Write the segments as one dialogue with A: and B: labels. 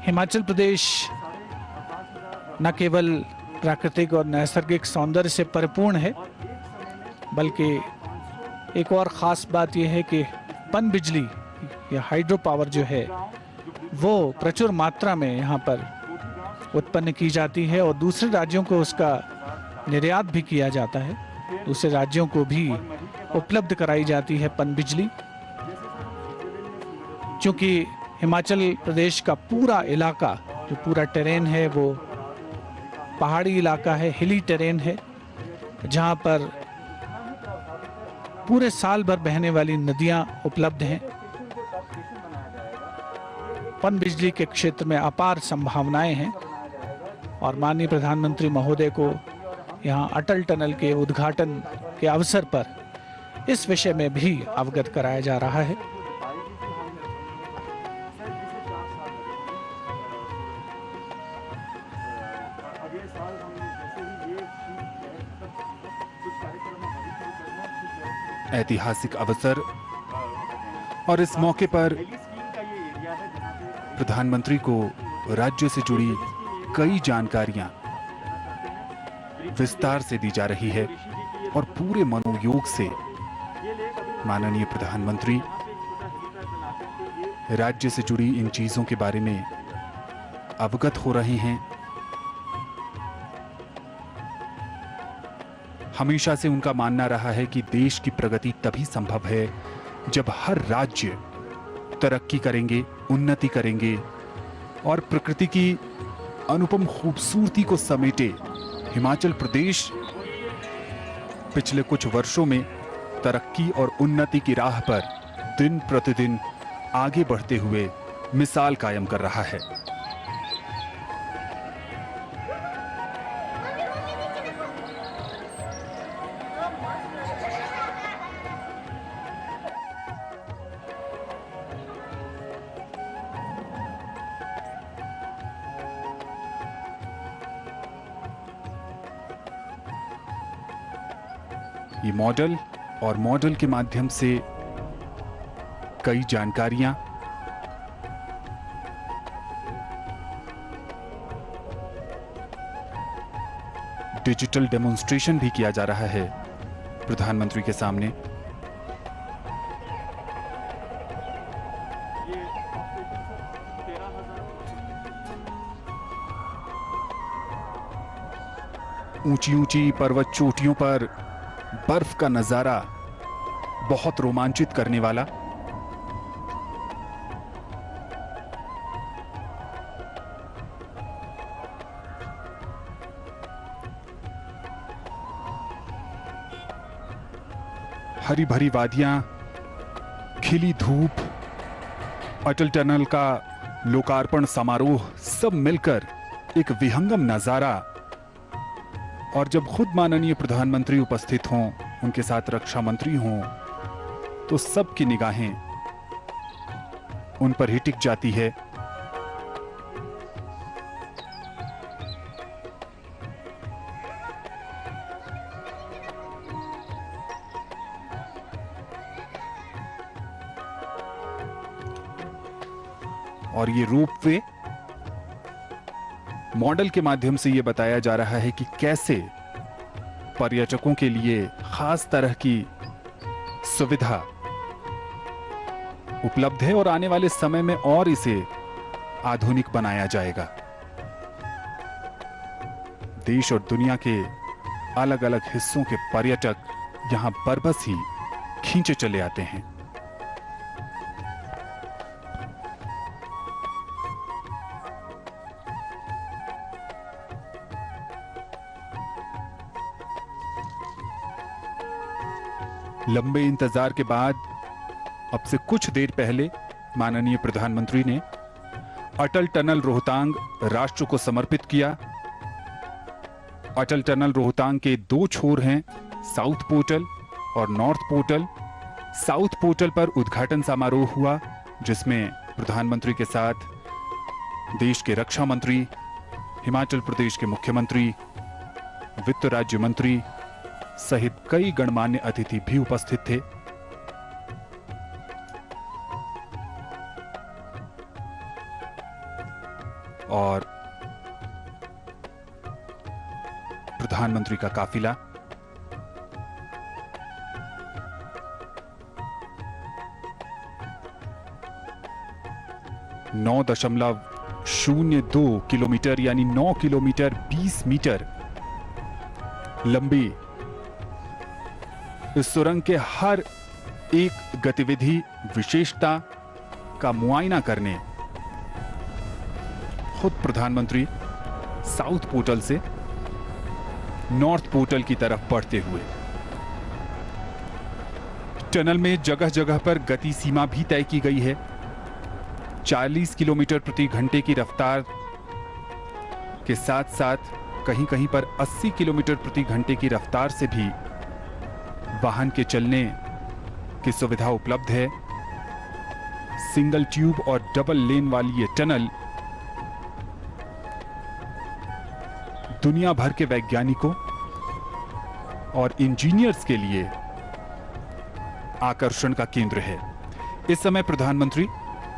A: हिमाचल प्रदेश न केवल प्राकृतिक और नैसर्गिक सौंदर्य से परिपूर्ण है, बल्कि एक और ख़ास बात यह है कि पनबिजली या हाइड्रो पावर जो है वो प्रचुर मात्रा में यहाँ पर उत्पन्न की जाती है और दूसरे राज्यों को उसका निर्यात भी किया जाता है। दूसरे राज्यों को भी उपलब्ध कराई जाती है पनबिजली। क्योंकि हिमाचल प्रदेश का पूरा इलाका, जो पूरा टेरेन है, वो पहाड़ी इलाका है, हिली टेरेन है, जहाँ पर पूरे साल भर बहने वाली नदियाँ उपलब्ध हैं। पनबिजली के क्षेत्र में अपार संभावनाएं हैं और माननीय प्रधानमंत्री महोदय को यहाँ अटल टनल के उद्घाटन के अवसर पर इस विषय में भी अवगत कराया जा रहा है।
B: ऐतिहासिक अवसर और इस मौके पर प्रधानमंत्री को राज्य से जुड़ी कई जानकारियां विस्तार से दी जा रही है और पूरे मनोयोग से माननीय प्रधानमंत्री राज्य से जुड़ी इन चीजों के बारे में अवगत हो रहे हैं। हमेशा से उनका मानना रहा है कि देश की प्रगति तभी संभव है जब हर राज्य तरक्की करेंगे, उन्नति करेंगे और प्रकृति की अनुपम खूबसूरती को समेटे। हिमाचल प्रदेश पिछले कुछ वर्षों में तरक्की और उन्नति की राह पर दिन प्रतिदिन आगे बढ़ते हुए मिसाल कायम कर रहा है। ये मॉडल और मॉडल के माध्यम से कई जानकारियां डिजिटल डेमोन्स्ट्रेशन भी किया जा रहा है प्रधानमंत्री के सामने। ऊंची ऊंची पर्वत चोटियों पर बर्फ का नजारा बहुत रोमांचित करने वाला। हरी भरी वादियां, खिली धूप, अटल टनल का लोकार्पण समारोह, सब मिलकर एक विहंगम नजारा। और जब खुद माननीय प्रधानमंत्री उपस्थित हों, उनके साथ रक्षा मंत्री हों, तो सबकी निगाहें उन पर ही टिक जाती है। और ये रोपवे मॉडल के माध्यम से यह बताया जा रहा है कि कैसे पर्यटकों के लिए खास तरह की सुविधा उपलब्ध है और आने वाले समय में और इसे आधुनिक बनाया जाएगा। देश और दुनिया के अलग अलग हिस्सों के पर्यटक यहां बरबस ही खींचे चले आते हैं। लंबे इंतजार के बाद अब से कुछ देर पहले माननीय प्रधानमंत्री ने अटल टनल रोहतांग राष्ट्र को समर्पित किया। अटल टनल रोहतांग के दो छोर हैं, साउथ पोर्टल और नॉर्थ पोर्टल। साउथ पोर्टल पर उद्घाटन समारोह हुआ, जिसमें प्रधानमंत्री के साथ देश के रक्षा मंत्री, हिमाचल प्रदेश के मुख्यमंत्री, वित्त राज्य मंत्री सहित कई गणमान्य अतिथि भी उपस्थित थे। और प्रधानमंत्री का काफिला। नौ 9.02 किलोमीटर यानी 9 किलोमीटर 20 मीटर लंबी इस सुरंग के हर एक गतिविधि विशेषता का मुआयना करने खुद प्रधानमंत्री साउथ पोर्टल से नॉर्थ पोर्टल की तरफ बढ़ते हुए। टनल में जगह जगह पर गति सीमा भी तय की गई है। 40 किलोमीटर प्रति घंटे की रफ्तार के साथ साथ कहीं कहीं पर 80 किलोमीटर प्रति घंटे की रफ्तार से भी वाहन के चलने की सुविधा उपलब्ध है। सिंगल ट्यूब और डबल लेन वाली ये टनल दुनिया भर के वैज्ञानिकों और इंजीनियर्स के लिए आकर्षण का केंद्र है। इस समय प्रधानमंत्री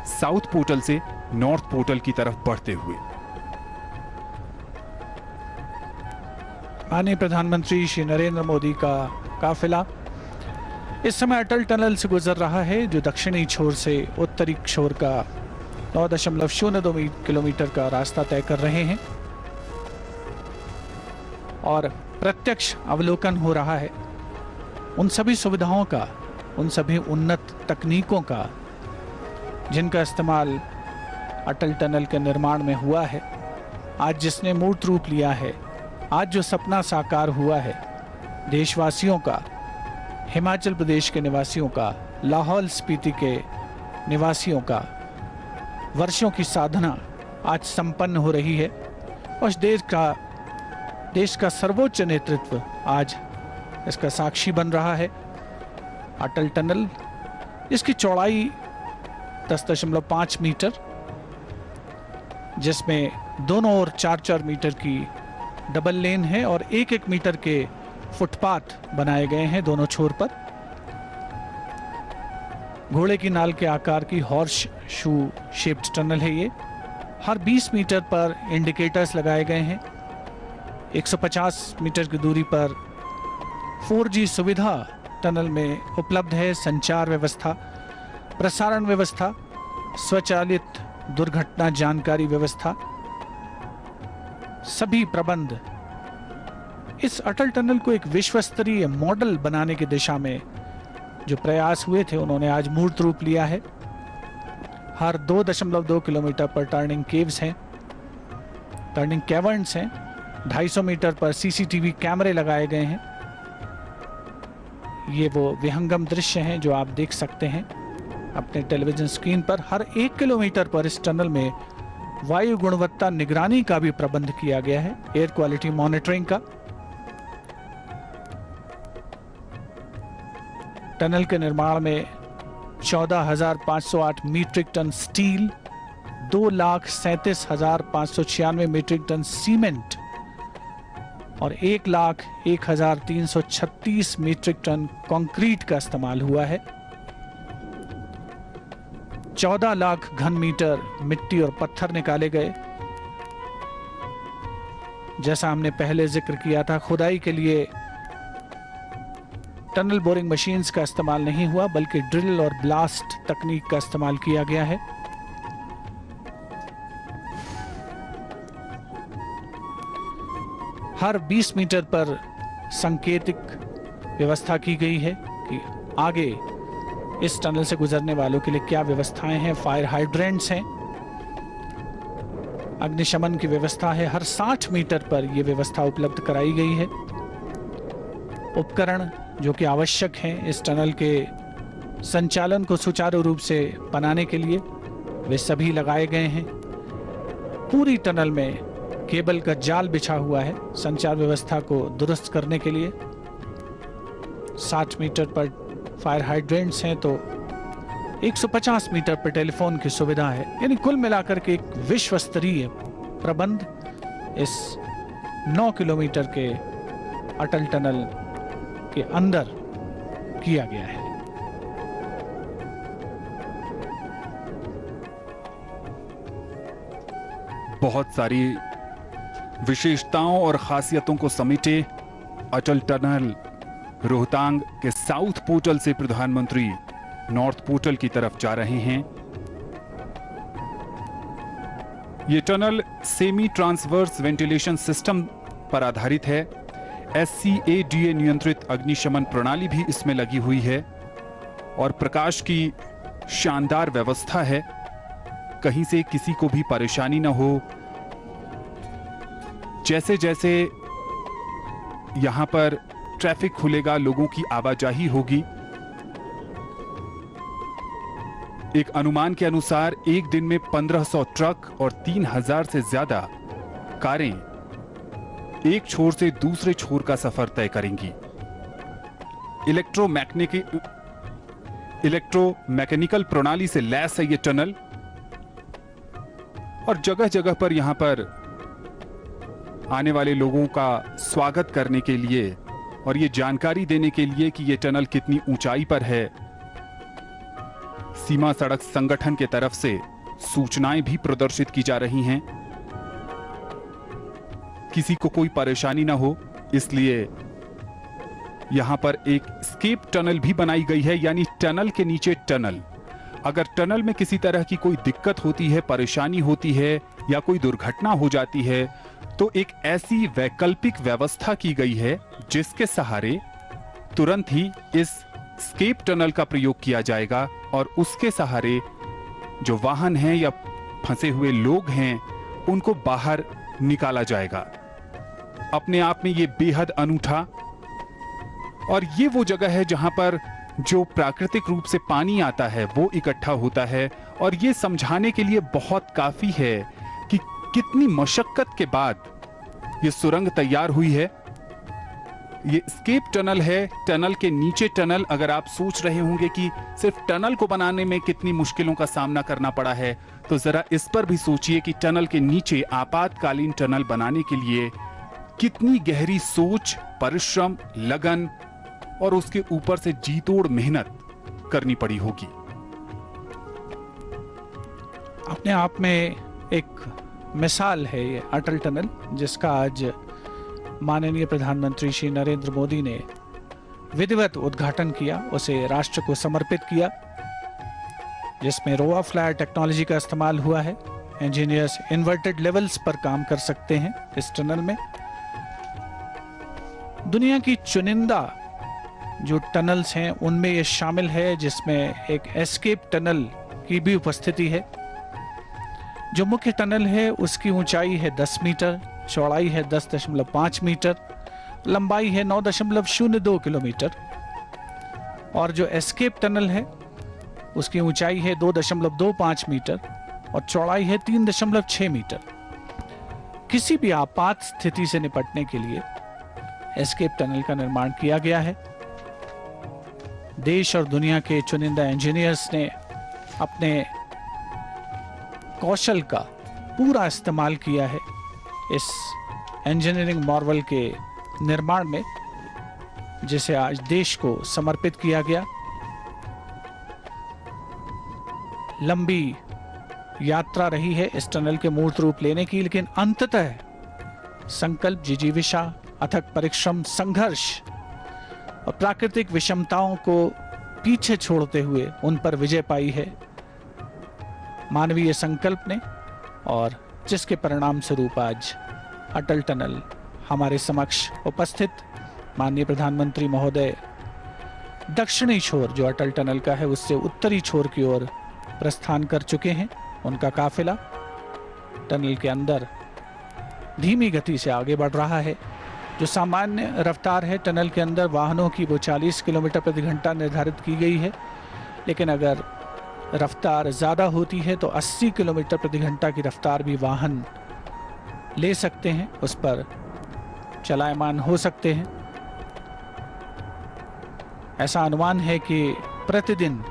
B: साउथ पोर्टल से नॉर्थ पोर्टल की तरफ बढ़ते हुए।
A: माननीय प्रधानमंत्री श्री नरेंद्र मोदी का काफिला इस समय अटल टनल से गुजर रहा है, जो दक्षिणी छोर से उत्तरी छोर का 9.02 किलोमीटर का रास्ता तय कर रहे हैं और प्रत्यक्ष अवलोकन हो रहा है उन सभी सुविधाओं का, उन सभी उन्नत तकनीकों का जिनका इस्तेमाल अटल टनल के निर्माण में हुआ है। आज जिसने मूर्त रूप लिया है, आज जो सपना साकार हुआ है देशवासियों का, हिमाचल प्रदेश के निवासियों का, लाहौल स्पीति के निवासियों का, वर्षों की साधना आज संपन्न हो रही है और देश का सर्वोच्च नेतृत्व आज इसका साक्षी बन रहा है। अटल टनल, इसकी चौड़ाई 10.5 मीटर, जिसमें दोनों ओर 4-4 मीटर की डबल लेन है और 1-1 मीटर के फुटपाथ बनाए गए हैं दोनों छोर पर। घोड़े की नाल के आकार की हॉर्स शू शेप्ड टनल है ये। हर 20 मीटर पर इंडिकेटर्स लगाए गए हैं। 150 मीटर की दूरी पर 4G सुविधा टनल में उपलब्ध है। संचार व्यवस्था, प्रसारण व्यवस्था, स्वचालित दुर्घटना जानकारी व्यवस्था, सभी प्रबंध इस अटल टनल को एक विश्व स्तरीय मॉडल बनाने की दिशा में जो प्रयास हुए थे उन्होंने आज मूर्त रूप लिया है। हर 2.2 किलोमीटर पर टर्निंग केव्स हैं, टर्निंग कैवर्न्स हैं। 250 मीटर पर CCTV कैमरे लगाए गए हैं। ये वो विहंगम दृश्य हैं जो आप देख सकते हैं अपने टेलीविजन स्क्रीन पर। हर 1 किलोमीटर पर इस टनल में वायु गुणवत्ता निगरानी का भी प्रबंध किया गया है, एयर क्वालिटी मॉनिटरिंग का। टनल के निर्माण में 14,508 metric tonne steel, 2,37,596 metric tonne cement और 1,01,336 मीट्रिक टन कंक्रीट का इस्तेमाल हुआ है। 14 लाख घन मीटर मिट्टी और पत्थर निकाले गए। जैसा हमने पहले जिक्र किया था, खुदाई के लिए टनल बोरिंग मशीन्स का इस्तेमाल नहीं हुआ, बल्कि ड्रिल और ब्लास्ट तकनीक का इस्तेमाल किया गया है। हर 20 मीटर पर सांकेतिक व्यवस्था की गई है कि आगे इस टनल से गुजरने वालों के लिए क्या व्यवस्थाएं हैं। फायर हाइड्रेंट्स हैं, अग्निशमन की व्यवस्था है। हर 60 मीटर पर यह व्यवस्था उपलब्ध कराई गई है। उपकरण जो कि आवश्यक हैं इस टनल के संचालन को सुचारू रूप से बनाने के लिए, वे सभी लगाए गए हैं। पूरी टनल में केबल का जाल बिछा हुआ है संचार व्यवस्था को दुरुस्त करने के लिए। 60 मीटर पर फायर हाइड्रेंट्स हैं तो 150 मीटर पर टेलीफोन की सुविधा है। यानी कुल मिलाकर के एक विश्व स्तरीय प्रबंध इस 9 किलोमीटर के अटल टनल के अंदर किया गया है।
B: बहुत सारी विशेषताओं और खासियतों को समेटे अटल टनल रोहतांग के साउथ पोर्टल से प्रधानमंत्री नॉर्थ पोर्टल की तरफ जा रहे हैं। यह tunnel semi transverse ventilation system पर आधारित है। SCADA नियंत्रित अग्निशमन प्रणाली भी इसमें लगी हुई है और प्रकाश की शानदार व्यवस्था है। कहीं से किसी को भी परेशानी न हो। जैसे जैसे यहां पर ट्रैफिक खुलेगा, लोगों की आवाजाही होगी। एक अनुमान के अनुसार एक दिन में 1500 ट्रक और 3000 से ज्यादा कारें एक छोर से दूसरे छोर का सफर तय करेंगी। इलेक्ट्रोमैकेनिकल प्रणाली से लैस है ये टनल और जगह जगह पर यहां पर आने वाले लोगों का स्वागत करने के लिए और ये जानकारी देने के लिए कि ये टनल कितनी ऊंचाई पर है, सीमा सड़क संगठन के तरफ से सूचनाएं भी प्रदर्शित की जा रही हैं। किसी को कोई परेशानी ना हो, इसलिए यहां पर एक स्केप टनल भी बनाई गई है, यानी टनल के नीचे टनल। अगर टनल में किसी तरह की कोई दिक्कत होती है, परेशानी होती है या कोई दुर्घटना हो जाती है तो एक ऐसी वैकल्पिक व्यवस्था की गई है जिसके सहारे तुरंत ही इस स्केप टनल का प्रयोग किया जाएगा और उसके सहारे जो वाहन हैं या फंसे हुए लोग हैं उनको बाहर निकाला जाएगा। अपने आप में ये बेहद अनूठा, और ये वो जगह है जहां पर जो प्राकृतिक रूप से पानी आता है वो इकट्ठा होता है। और ये समझाने के लिए बहुत काफी है कि कितनी मशक्कत के बाद ये सुरंग तैयार हुई है। ये स्केप टनल है, टनल के नीचे टनल। अगर आप सोच रहे होंगे कि सिर्फ टनल को बनाने में कितनी मुश्किलों का सामना करना पड़ा है, तो जरा इस पर भी सोचिए कि टनल के नीचे आपातकालीन टनल बनाने के लिए कितनी गहरी सोच, परिश्रम, लगन और उसके ऊपर से जीतोड़ मेहनत करनी पड़ी होगी।
A: अपने आप में एक मिसाल है ये अटल टनल, जिसका आज माननीय प्रधानमंत्री श्री नरेंद्र मोदी ने विधिवत उद्घाटन किया, उसे राष्ट्र को समर्पित किया, जिसमें रोआ फ्लाई टेक्नोलॉजी का इस्तेमाल हुआ है। इंजीनियर्स इन्वर्टेड लेवल्स पर काम कर सकते हैं इस टनल में। दुनिया की चुनिंदा जो टनल्स हैं उनमें ये शामिल है, जिसमें एक एस्केप टनल की भी उपस्थिति है। जो मुख्य टनल है उसकी ऊंचाई है 10 मीटर, चौड़ाई है 10.5 मीटर, लंबाई है 9.02 किलोमीटर। और जो एस्केप टनल है उसकी ऊंचाई है 2.25 मीटर और चौड़ाई है 3.6 मीटर। किसी भी आपात स्थिति से निपटने के लिए एस्केप टनल का निर्माण किया गया है। देश और दुनिया के चुनिंदा इंजीनियर्स ने अपने कौशल का पूरा इस्तेमाल किया है इस इंजीनियरिंग मार्वल के निर्माण में, जिसे आज देश को समर्पित किया गया। लंबी यात्रा रही है इस टनल के मूर्त रूप लेने की, लेकिन अंततः संकल्प, जिजीविषा, अथक परिश्रम, संघर्ष और प्राकृतिक विषमताओं को पीछे छोड़ते हुए उन पर विजय पाई है मानवीय संकल्प ने, और जिसके परिणाम स्वरूप आज अटल टनल हमारे समक्ष उपस्थित। माननीय प्रधानमंत्री महोदय दक्षिणी छोर जो अटल टनल का है उससे उत्तरी छोर की ओर प्रस्थान कर चुके हैं। उनका काफिला टनल के अंदर धीमी गति से आगे बढ़ रहा है। जो सामान्य रफ्तार है टनल के अंदर वाहनों की वो 40 किलोमीटर प्रति घंटा निर्धारित की गई है, लेकिन अगर रफ्तार ज़्यादा होती है तो 80 किलोमीटर प्रति घंटा की रफ्तार भी वाहन ले सकते हैं, उस पर चलायमान हो सकते हैं। ऐसा अनुमान है कि प्रतिदिन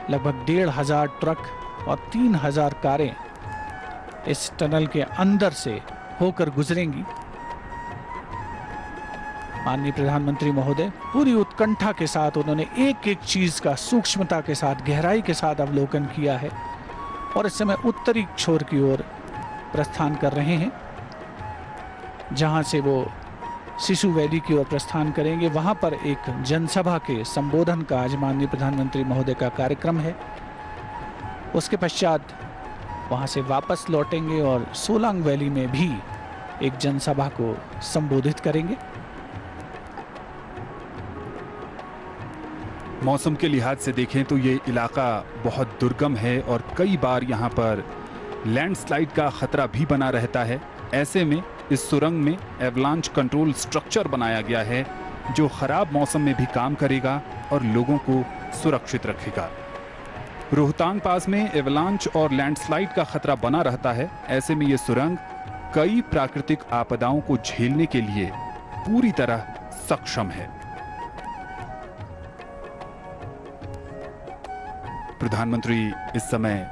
A: लगभग 1,500 ट्रक और 3,000 कारें इस टनल के अंदर से होकर गुजरेंगी। माननीय प्रधानमंत्री महोदय पूरी उत्कंठा के साथ उन्होंने एक एक चीज का सूक्ष्मता के साथ, गहराई के साथ अवलोकन किया है और इस समय उत्तरी छोर की ओर प्रस्थान कर रहे हैं, जहां से वो सिसु वैली की ओर प्रस्थान करेंगे। वहां पर एक जनसभा के संबोधन का आज माननीय प्रधानमंत्री महोदय का कार्यक्रम है। उसके पश्चात वहां से वापस लौटेंगे और सोलांग वैली में भी एक जनसभा को संबोधित करेंगे।
B: मौसम के लिहाज से देखें तो ये इलाका बहुत दुर्गम है और कई बार यहाँ पर लैंडस्लाइड का खतरा भी बना रहता है। ऐसे में इस सुरंग में एवलांच कंट्रोल स्ट्रक्चर बनाया गया है जो खराब मौसम में भी काम करेगा और लोगों को सुरक्षित रखेगा। रोहतांग पास में एवलांच और लैंडस्लाइड का खतरा बना रहता है। ऐसे में ये सुरंग कई प्राकृतिक आपदाओं को झेलने के लिए पूरी तरह सक्षम है। प्रधानमंत्री इस समय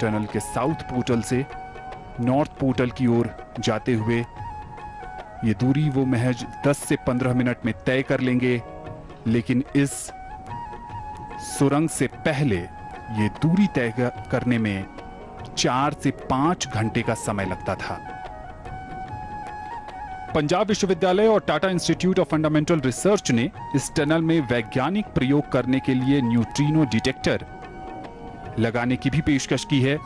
B: टनल के साउथ पोर्टल से नॉर्थ पोर्टल की ओर जाते हुए ये दूरी वो महज 10 से 15 मिनट में तय कर लेंगे, लेकिन इस सुरंग से पहले ये दूरी तय करने में 4 से 5 घंटे का समय लगता था। पंजाब विश्वविद्यालय और Tata institute of fundamental research ने इस टनल में वैज्ञानिक प्रयोग करने के लिए न्यूट्रिनो डिटेक्टर लगाने की भी पेशकश की है।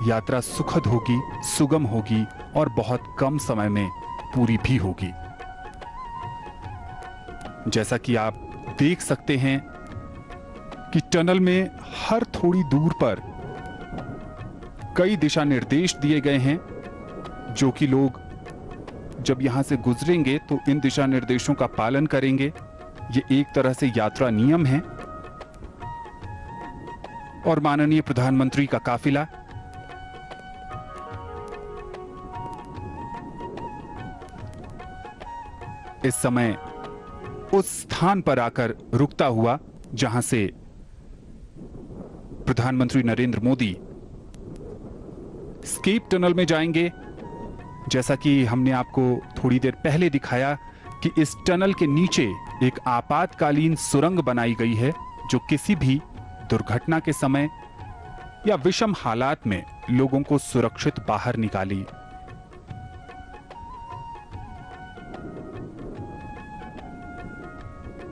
B: यात्रा सुखद होगी, सुगम होगी और बहुत कम समय में पूरी भी होगी। जैसा कि आप देख सकते हैं कि टनल में हर थोड़ी दूर पर कई दिशा निर्देश दिए गए हैं, जो कि लोग जब यहां से गुजरेंगे तो इन दिशा निर्देशों का पालन करेंगे। ये एक तरह से यात्रा नियम है। और माननीय प्रधानमंत्री का काफिला इस समय उस स्थान पर आकर रुकता हुआ जहां से प्रधानमंत्री नरेंद्र मोदी स्केप टनल में जाएंगे। जैसा कि हमने आपको थोड़ी देर पहले दिखाया कि इस टनल के नीचे एक आपातकालीन सुरंग बनाई गई है जो किसी भी दुर्घटना के समय या विषम हालात में लोगों को सुरक्षित बाहर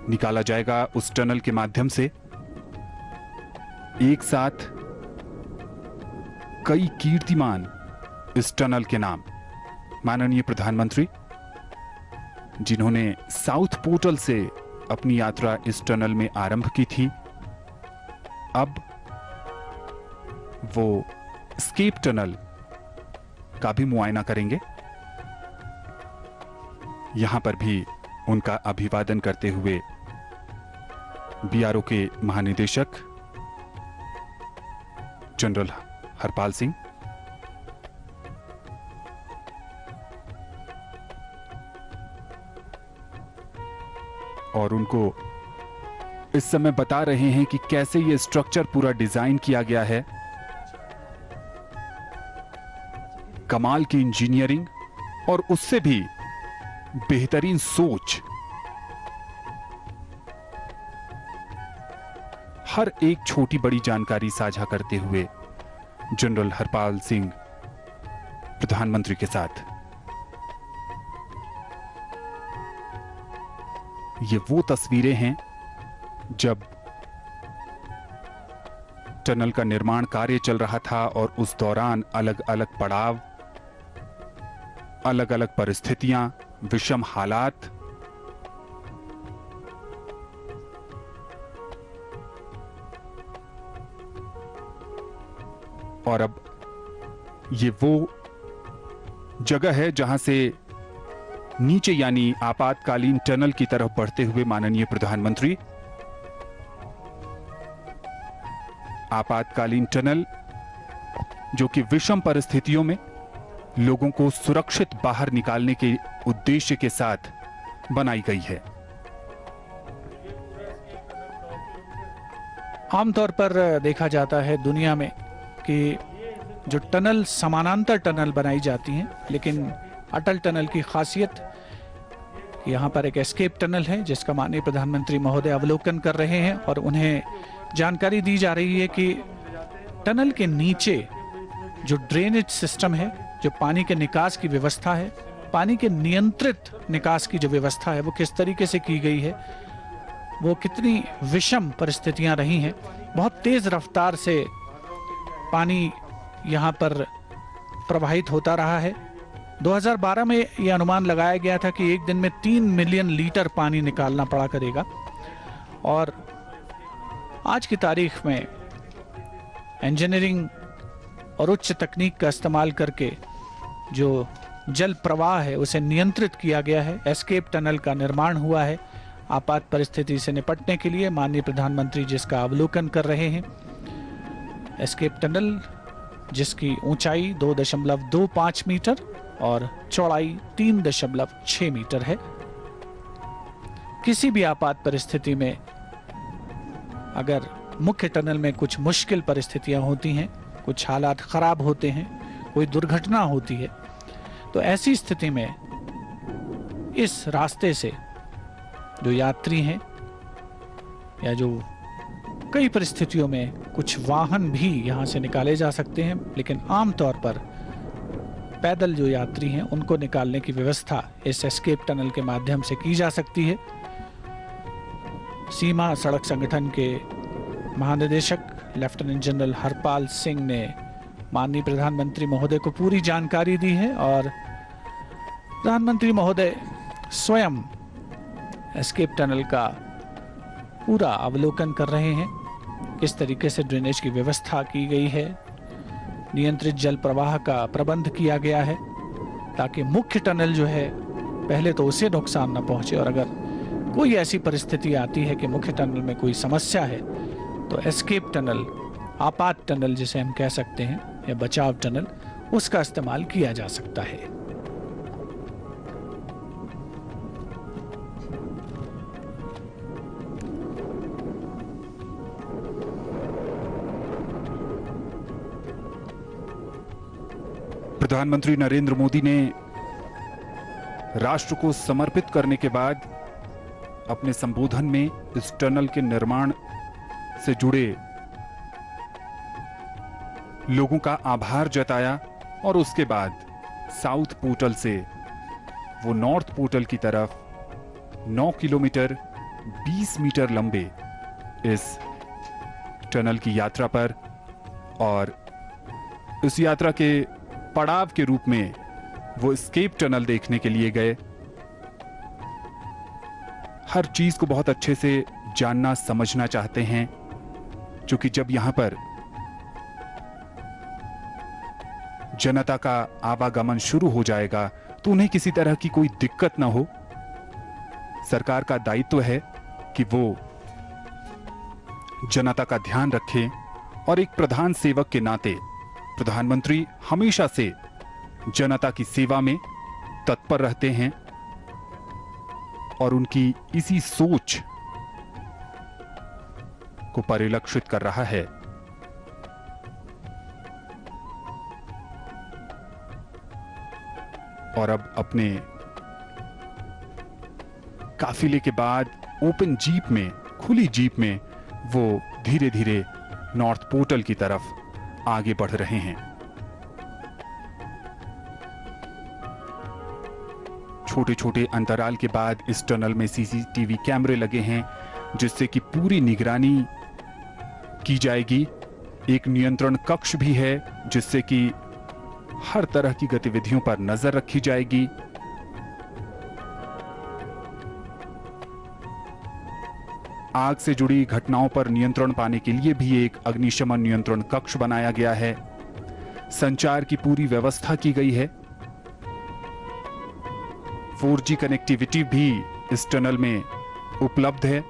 B: निकाला जाएगा। उस टनल के माध्यम से एक साथ कई कीर्तिमान इस टनल के नाम माननीय प्रधानमंत्री, जिन्होंने साउथ पोर्टल से अपनी यात्रा इस टनल में आरंभ की थी, अब वो स्केप टनल का भी मुआयना करेंगे। यहां पर भी उनका अभिवादन करते हुए बीआरओ के महानिदेशक जनरल हरपाल सिंह, और उनको इस समय बता रहे हैं कि कैसे ये स्ट्रक्चर पूरा डिजाइन किया गया है। कमाल की इंजीनियरिंग और उससे भी बेहतरीन सोच, हर एक छोटी बड़ी जानकारी साझा करते हुए जनरल हरपाल सिंह प्रधानमंत्री के साथ। ये वो तस्वीरें हैं जब टनल का निर्माण कार्य चल रहा था और उस दौरान अलग अलग पड़ाव, अलग अलग परिस्थितियां, विषम हालात, और अब ये वो जगह है जहां से नीचे यानी आपातकालीन टनल की तरफ बढ़ते हुए माननीय प्रधानमंत्री आपातकालीन टनल, जो कि विषम परिस्थितियों में लोगों को सुरक्षित बाहर निकालने के उद्देश्य के साथ बनाई गई है।
A: आमतौर पर देखा जाता है दुनिया में कि जो टनल समानांतर टनल बनाई जाती हैं, लेकिन अटल टनल की खासियत यहाँ पर एक एस्केप टनल है जिसका माननीय प्रधानमंत्री महोदय अवलोकन कर रहे हैं और उन्हें जानकारी दी जा रही है कि टनल के नीचे जो ड्रेनेज सिस्टम है, जो पानी के निकास की व्यवस्था है, पानी के नियंत्रित निकास की जो व्यवस्था है वो किस तरीके से की गई है, वो कितनी विषम परिस्थितियां रही हैं। बहुत तेज रफ्तार से पानी यहाँ पर प्रवाहित होता रहा है। 2012 में यह अनुमान लगाया गया था कि एक दिन में 3 मिलियन लीटर पानी निकालना पड़ा करेगा और आज की तारीख में इंजीनियरिंग और उच्च तकनीक का इस्तेमाल करके जो जल प्रवाह है उसे नियंत्रित किया गया है। एस्केप टनल का निर्माण हुआ है आपात परिस्थिति से निपटने के लिए। माननीय प्रधानमंत्री जिसका अवलोकन कर रहे हैं। एस्केप टनल जिसकी ऊंचाई 2.25 मीटर और चौड़ाई 3.6 मीटर है। किसी भी आपात परिस्थिति में अगर मुख्य टनल में कुछ मुश्किल परिस्थितियां होती हैं, कुछ हालात खराब होते हैं, कोई दुर्घटना होती है, तो ऐसी स्थिति में इस रास्ते से जो यात्री हैं या जो कई परिस्थितियों में कुछ वाहन भी यहां से निकाले जा सकते हैं, लेकिन आमतौर पर पैदल जो यात्री हैं उनको निकालने की व्यवस्था इस एस्केप टनल के माध्यम से की जा सकती है। सीमा सड़क संगठन के महानिदेशक लेफ्टिनेंट जनरल हरपाल सिंह ने माननीय प्रधानमंत्री महोदय को पूरी जानकारी दी है और प्रधानमंत्री महोदय स्वयं एस्केप टनल का पूरा अवलोकन कर रहे हैं। किस तरीके से ड्रेनेज की व्यवस्था की गई है, नियंत्रित जल प्रवाह का प्रबंध किया गया है ताकि मुख्य टनल जो है पहले तो उसे नुकसान न पहुंचे और अगर कोई ऐसी परिस्थिति आती है कि मुख्य टनल में कोई समस्या है तो एस्केप टनल, आपात टनल जिसे हम कह सकते हैं या बचाव टनल, उसका इस्तेमाल किया जा सकता है।
B: प्रधानमंत्री नरेंद्र मोदी ने राष्ट्र को समर्पित करने के बाद अपने संबोधन में इस टनल के निर्माण से जुड़े लोगों का आभार जताया और उसके बाद साउथ पोर्टल से वो नॉर्थ पोर्टल की तरफ 9 किलोमीटर 20 मीटर लंबे इस टनल की यात्रा पर और इस यात्रा के पड़ाव के रूप में वो एस्केप टनल देखने के लिए गए। हर चीज को बहुत अच्छे से जानना समझना चाहते हैं क्योंकि जब यहां पर जनता का आवागमन शुरू हो जाएगा तो उन्हें किसी तरह की कोई दिक्कत ना हो। सरकार का दायित्व है कि वो जनता का ध्यान रखें और एक प्रधान सेवक के नाते प्रधानमंत्री हमेशा से जनता की सेवा में तत्पर रहते हैं और उनकी इसी सोच को परिलक्षित कर रहा है। और अब अपने काफिले के बाद ओपन जीप में, खुली जीप में वो धीरे धीरे नॉर्थ पोर्टल की तरफ आगे बढ़ रहे हैं। छोटे छोटे अंतराल के बाद इस टनल में सीसीटीवी कैमरे लगे हैं जिससे कि पूरी निगरानी की जाएगी। एक नियंत्रण कक्ष भी है जिससे कि हर तरह की गतिविधियों पर नजर रखी जाएगी। आग से जुड़ी घटनाओं पर नियंत्रण पाने के लिए भी एक अग्निशमन नियंत्रण कक्ष बनाया गया है। संचार की पूरी व्यवस्था की गई है। 4G कनेक्टिविटी भी इस टनल में उपलब्ध है।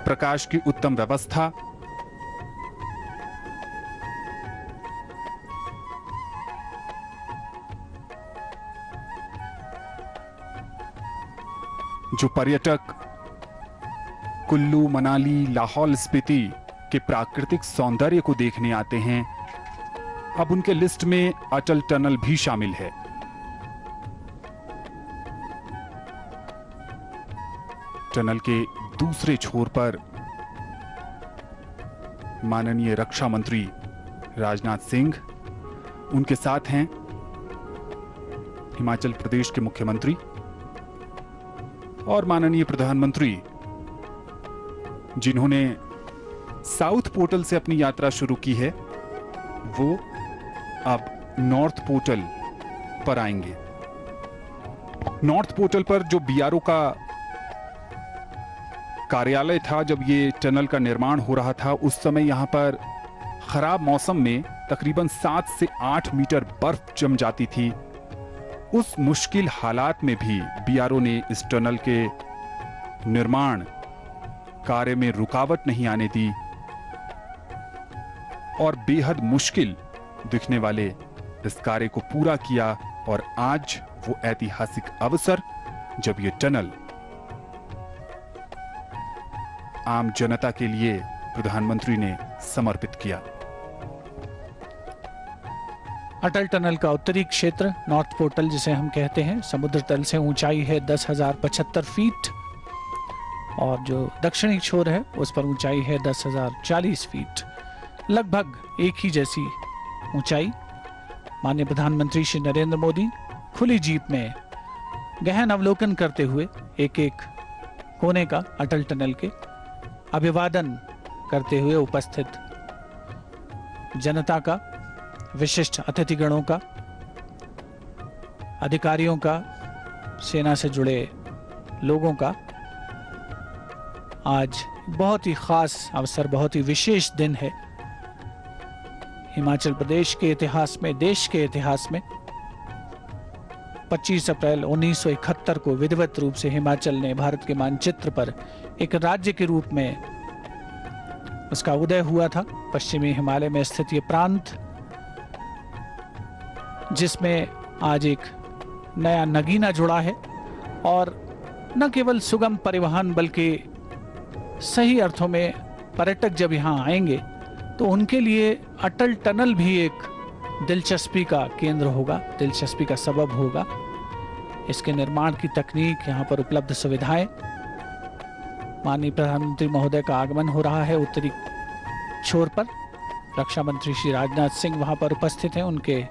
B: प्रकाश की उत्तम व्यवस्था, जो पर्यटक कुल्लू, मनाली, लाहौल स्पीति के प्राकृतिक सौंदर्य को देखने आते हैं, अब उनके लिस्ट में अटल टनल भी शामिल है। टनल के दूसरे छोर पर माननीय रक्षा मंत्री राजनाथ सिंह, उनके साथ हैं हिमाचल प्रदेश के मुख्यमंत्री और माननीय प्रधानमंत्री, जिन्होंने साउथ पोर्टल से अपनी यात्रा शुरू की है, वो अब नॉर्थ पोर्टल पर आएंगे। नॉर्थ पोर्टल पर जो बीआरओ का कार्यालय था, जब ये टनल का निर्माण हो रहा था, उस समय यहां पर खराब मौसम में तकरीबन 7 से 8 मीटर बर्फ जम जाती थी। उस मुश्किल हालात में भी बीआरओ ने इस टनल के निर्माण कार्य में रुकावट नहीं आने दी और बेहद मुश्किल दिखने वाले इस कार्य को पूरा किया। और आज वो ऐतिहासिक अवसर जब ये टनल आम जनता के लिए प्रधानमंत्री ने समर्पित किया।
A: अटल टनल का उत्तरी क्षेत्र, नॉर्थ पोर्टल जिसे हम कहते हैं, समुद्र तल से ऊंचाई है 10,075 फीट और जो दक्षिणी छोर है उस पर ऊंचाई है 10,040 फीट, लगभग एक ही जैसी ऊंचाई। माननीय प्रधानमंत्री श्री नरेंद्र मोदी खुली जीप में गहन अवलोकन करते हुए एक एक कोने का अटल टनल के अभिवादन करते हुए उपस्थित जनता का, विशिष्ट अतिथिगणों का, अधिकारियों का, सेना से जुड़े लोगों का आज बहुत ही खास अवसर, बहुत ही विशेष दिन है हिमाचल प्रदेश के इतिहास में, देश के इतिहास में। 25 अप्रैल 1971 को विधिवत रूप से हिमाचल ने भारत के मानचित्र पर एक राज्य के रूप में उसका उदय हुआ था। पश्चिमी हिमालय में स्थित ये प्रांत, जिसमें आज एक नया नगीना जुड़ा है और न केवल सुगम परिवहन बल्कि सही अर्थों में पर्यटक जब यहाँ आएंगे तो उनके लिए अटल टनल भी एक दिलचस्पी का केंद्र होगा, दिलचस्पी का सबब होगा। इसके निर्माण की तकनीक, यहाँ पर उपलब्ध सुविधाएं, माननीय प्रधानमंत्री महोदय का आगमन हो रहा है उत्तरी छोर पर। रक्षा मंत्री श्री राजनाथ सिंह वहां पर उपस्थित हैं, उनके